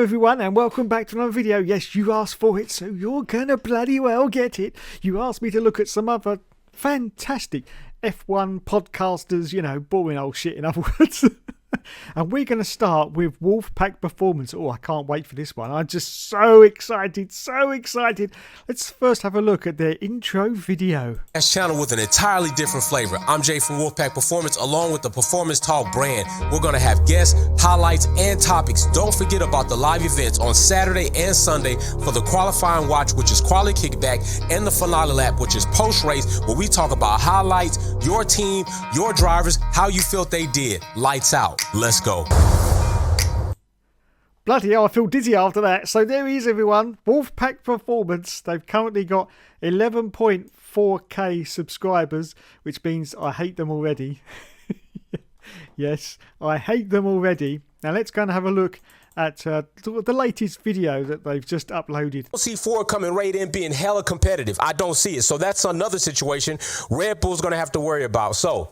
everyone, and welcome back to another video. Yes, you asked for it, so you're gonna bloody well get it. You asked me to look at some other fantastic F1 podcasters, you know, boring old shit in other words. And we're going to start with Wolfpack Performance. Oh, I can't wait for this one. I'm just so excited, so excited. Let's first have a look at their intro video. This channel with an entirely different flavor. I'm Jay from Wolfpack Performance, along with the Performance Talk brand. We're going to have guests, highlights, and topics. Don't forget about the live events on Saturday and Sunday for the qualifying watch, which is quality kickback, and the finale lap, which is post-race, where we talk about highlights, your team, your drivers, how you felt they did. Lights out. Let's go. Bloody hell, I feel dizzy after that. So there he is, everyone. Wolfpack Performance. They've currently got 11.4k subscribers, which means I hate them already. Yes, I hate them already. Now let's go and have a look at the latest video that they've just uploaded. I don't see Ford coming right in being hella competitive. I don't see it. So that's another situation Red Bull's going to have to worry about. So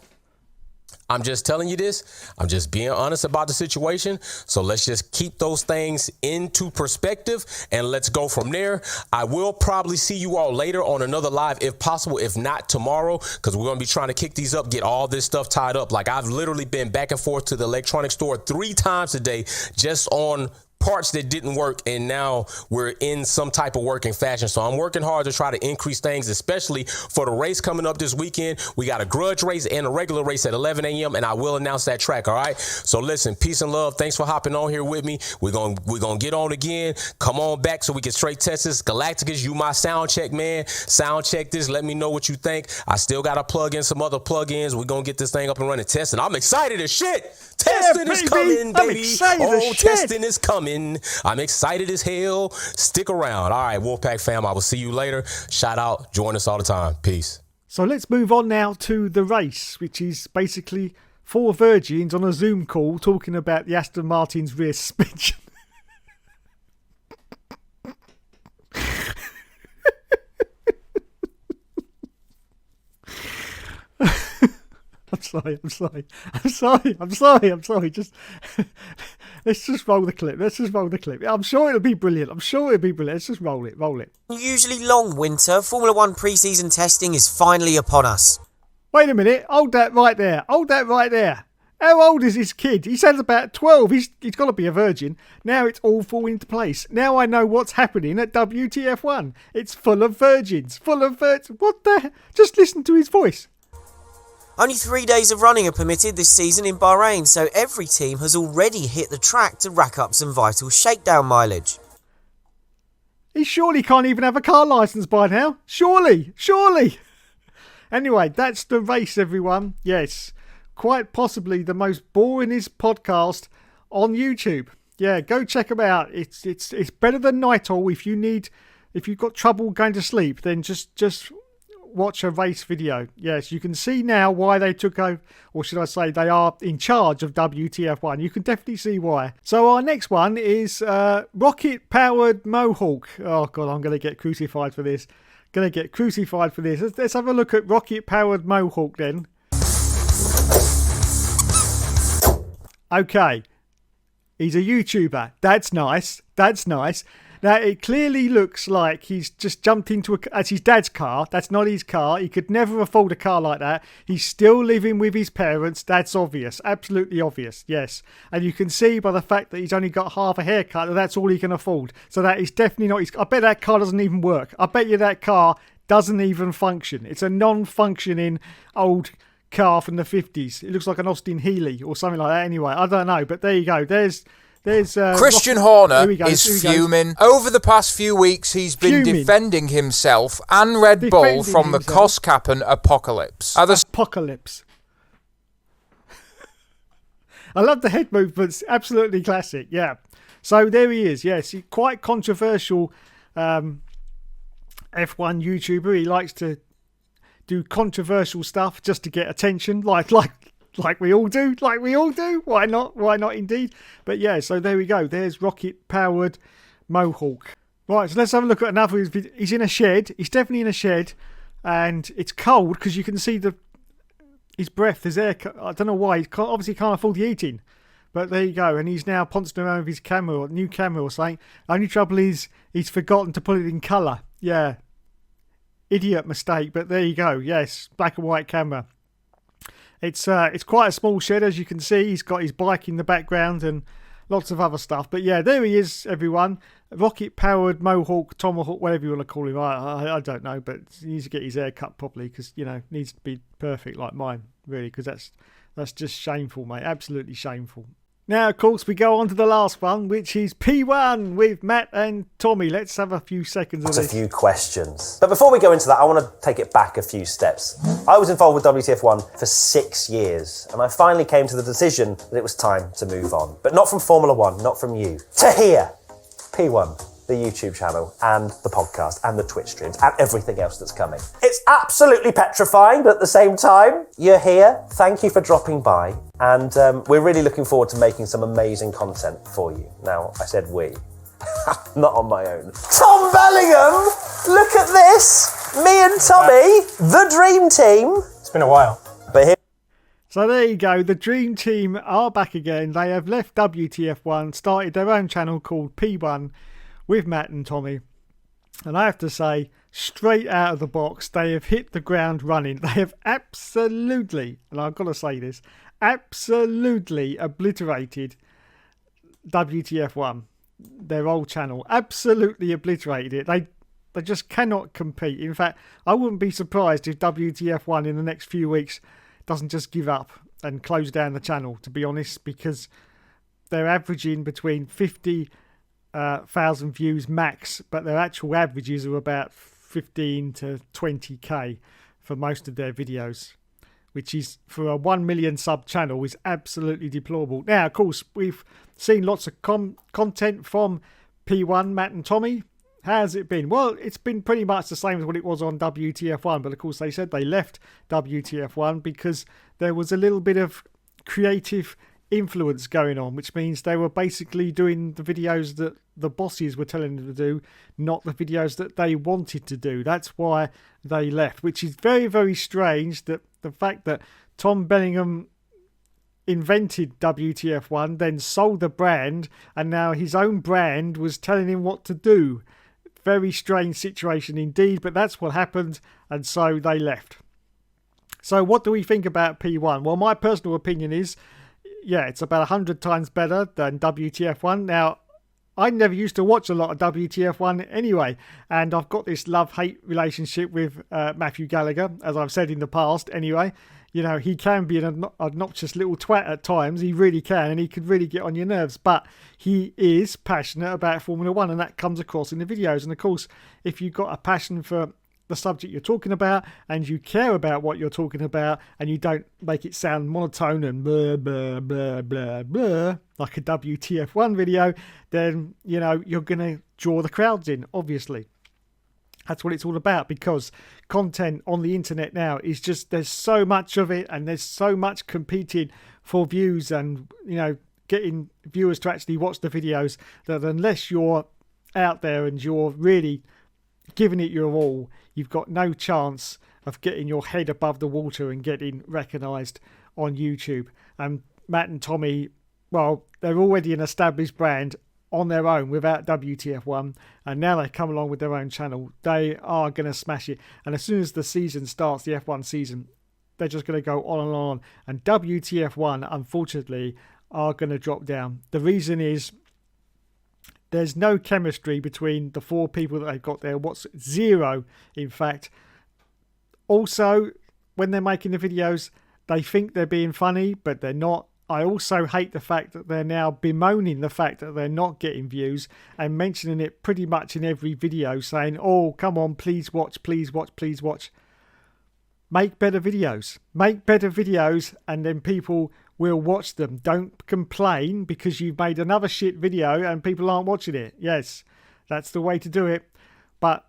I'm just telling you this. I'm just being honest about the situation. So let's just keep those things into perspective and let's go from there. I will probably see you all later on another live if possible, if not tomorrow, because we're going to be trying to kick these up, get all this stuff tied up. Like I've literally been back and forth to the electronics store 3 times a day just on parts that didn't work, and now we're in some type of working fashion. So I'm working hard to try to increase things, especially for the race coming up this weekend. We got a grudge race and a regular race at 11 a.m. and I will announce that track. All right. So listen, peace and love. Thanks for hopping on here with me. We're gonna get on again. Come on back so we can straight test this. Galacticus, you my sound check man. Sound check this. Let me know what you think. I still gotta plug in some other plugins. We're gonna get this thing up and running. Testing. I'm excited as shit. Testing is coming, baby. Testing is coming. I'm excited as hell. Stick around. All right, Wolfpack fam, I will see you later. Shout out. Join us all the time. Peace. So let's move on now to the race, which is basically 4 virgins on a Zoom call talking about the Aston Martin's rear suspension. I'm sorry. Just let's just roll the clip. I'm sure it'll be brilliant. Let's just roll it. Usually long winter, Formula 1 pre-season testing is finally upon us. Wait a minute. Hold that right there. How old is this kid? He sounds about 12. He's got to be a virgin. Now it's all falling into place. Now I know what's happening at WTF1. It's full of virgins. What the? Just listen to his voice. Only 3 days of running are permitted this season in Bahrain, so every team has already hit the track to rack up some vital shakedown mileage. He surely can't even have a car licence by now. Surely. Anyway, that's the race, everyone. Yes, quite possibly the most boringest podcast on YouTube. Yeah, go check them out. It's better than Night Owl. If you've got trouble going to sleep, then just watch a race video. Yes, you can see now why they took over, or should I say they are in charge of WTF1. You can definitely see why. So our next one is rocket powered Mohawk. Oh god, I'm going to get crucified for this. Let's have a look at rocket powered Mohawk then. Okay, he's a YouTuber. That's nice. Now, it clearly looks like he's just jumped into that's his dad's car. That's not his car. He could never afford a car like that. He's still living with his parents. That's obvious. Absolutely obvious. Yes. And you can see by the fact that he's only got half a haircut that that's all he can afford. So that is definitely not his. I bet that car doesn't even work. I bet you that car doesn't even function. It's a non-functioning old car from the 50s. It looks like an Austin Healey or something like that anyway. I don't know. But there you go. There's Christian Horner is fuming. Over the past few weeks, he's been defending himself and Red Bull from the Koskapen apocalypse. Apocalypse. I love the head movements. Absolutely classic. Yeah. So there he is. Yes, he's quite controversial F1 YouTuber. He likes to do controversial stuff just to get attention, like we all do. Why not indeed? But yeah, so there we go. There's rocket powered Mohawk. Right, so let's have a look at another. He's in a shed. He's definitely in a shed, and it's cold because you can see his breath, his air. I don't know why. He obviously can't afford the heating. But there you go. And he's now pouncing around with his camera, or new camera or something. Only trouble is he's forgotten to put it in colour. Yeah. Idiot mistake. But there you go. Yes. Black and white camera. It's quite a small shed, as you can see. He's got his bike in the background and lots of other stuff. But yeah, there he is, everyone. Rocket-powered Mohawk, Tomahawk, whatever you want to call him. I don't know, but he needs to get his hair cut properly because, needs to be perfect like mine, really, because that's just shameful, mate. Absolutely shameful. Now, of course, we go on to the last one, which is P1 with Matt and Tommy. Let's have a few seconds of this. A few questions. But before we go into that, I want to take it back a few steps. I was involved with WTF1 for 6 years, and I finally came to the decision that it was time to move on. But not from Formula One, not from you. To here, P1. The YouTube channel and the podcast and the Twitch streams and everything else that's coming. It's absolutely petrifying, but at the same time, you're here. Thank you for dropping by. And we're really looking forward to making some amazing content for you. Now, I said we. Not on my own. Tom Bellingham! Look at this! Me and Tommy, the dream team. It's been a while. But here. So there you go. The dream team are back again. They have left WTF1, started their own channel called P1, with Matt and Tommy, and I have to say, straight out of the box, they have hit the ground running. They have absolutely, and I've got to say this, absolutely obliterated WTF1, their old channel. Absolutely obliterated it. They just cannot compete. In fact, I wouldn't be surprised if WTF1 in the next few weeks doesn't just give up and close down the channel, to be honest, because they're averaging between 50,000 views max, but their actual averages are about 15 to 20k for most of their videos, which is, for a 1 million sub channel, is absolutely deplorable. Now, of course, we've seen lots of content from P1, Matt and Tommy. How's it been? Well, it's been pretty much the same as what it was on WTF1, but of course they said they left WTF1 because there was a little bit of creative influence going on, which means they were basically doing the videos that the bosses were telling them to do, not the videos that they wanted to do. That's why they left, which is very, very strange, that the fact that Tom Bellingham invented WTF1, then sold the brand, and now his own brand was telling him what to do. Very strange situation indeed, but that's what happened, and so they left. So what do we think about P1? Well, my personal opinion is, yeah, it's about 100 times better than WTF1. Now, I never used to watch a lot of WTF1 anyway, and I've got this love-hate relationship with Matthew Gallagher, as I've said in the past anyway. He can be an obnoxious little twat at times. He really can, and he could really get on your nerves. But he is passionate about Formula One, and that comes across in the videos. And of course, if you've got a passion for the subject you're talking about, and you care about what you're talking about, and you don't make it sound monotone and blah, blah, blah, blah, blah, like a WTF1 video, then, you're going to draw the crowds in, obviously. That's what it's all about, because content on the internet now is just, there's so much of it, and there's so much competing for views and, getting viewers to actually watch the videos, that unless you're out there and you're really giving it your all, you've got no chance of getting your head above the water and getting recognised on YouTube. And Matt and Tommy, well, they're already an established brand on their own without WTF1, and now they come along with their own channel. They are going to smash it, and as soon as the season starts, the F1 season, they're just going to go on and on, and WTF1, unfortunately, are going to drop down. The reason is there's no chemistry between the four people that they've got there. What's zero, in fact. Also, when they're making the videos, they think they're being funny, but they're not. I also hate the fact that they're now bemoaning the fact that they're not getting views and mentioning it pretty much in every video, saying, oh, come on, please watch, please watch, please watch. Make better videos. Make better videos, and then people will watch them. Don't complain because you've made another shit video and people aren't watching it. Yes, that's the way to do it. But,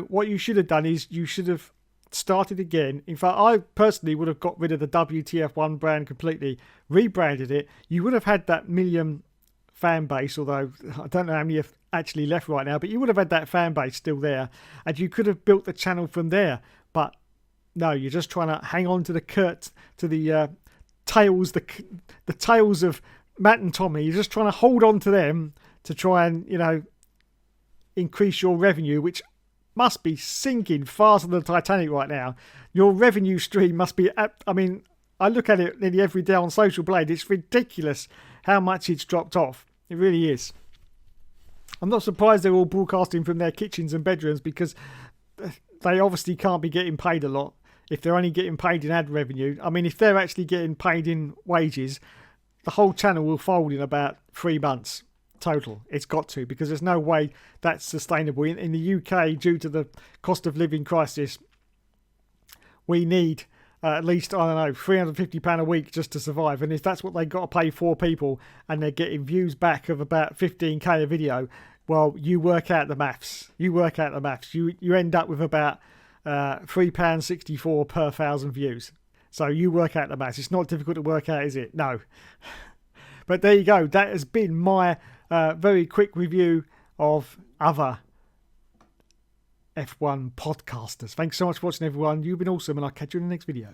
what you should have done is you should have started again. In fact, I personally would have got rid of the WTF1 brand completely, rebranded it. You would have had that million fan base, although I don't know how many have actually left right now, but you would have had that fan base still there, and you could have built the channel from there. But no, you're just trying to hang on to the tails, the tails of Matt and Tommy, you're just trying to hold on to them to try and, increase your revenue, which must be sinking faster than the Titanic right now. Your revenue stream must be, I look at it nearly every day on Social Blade. It's ridiculous how much it's dropped off. It really is. I'm not surprised they're all broadcasting from their kitchens and bedrooms, because they obviously can't be getting paid a lot if they're only getting paid in ad revenue. I mean, if they're actually getting paid in wages, the whole channel will fold in about 3 months total. It's got to, because there's no way that's sustainable. In the UK, due to the cost of living crisis, we need at least, £350 a week just to survive. And if that's what they got to pay 4 people and they're getting views back of about 15k a video, well, you work out the maths. You end up with about £3.64 per 1,000 views. So you work out the maths. It's not difficult to work out, is it? No. But there you go. That has been my very quick review of other F1 podcasters. Thanks so much for watching, everyone. You've been awesome, and I'll catch you in the next video.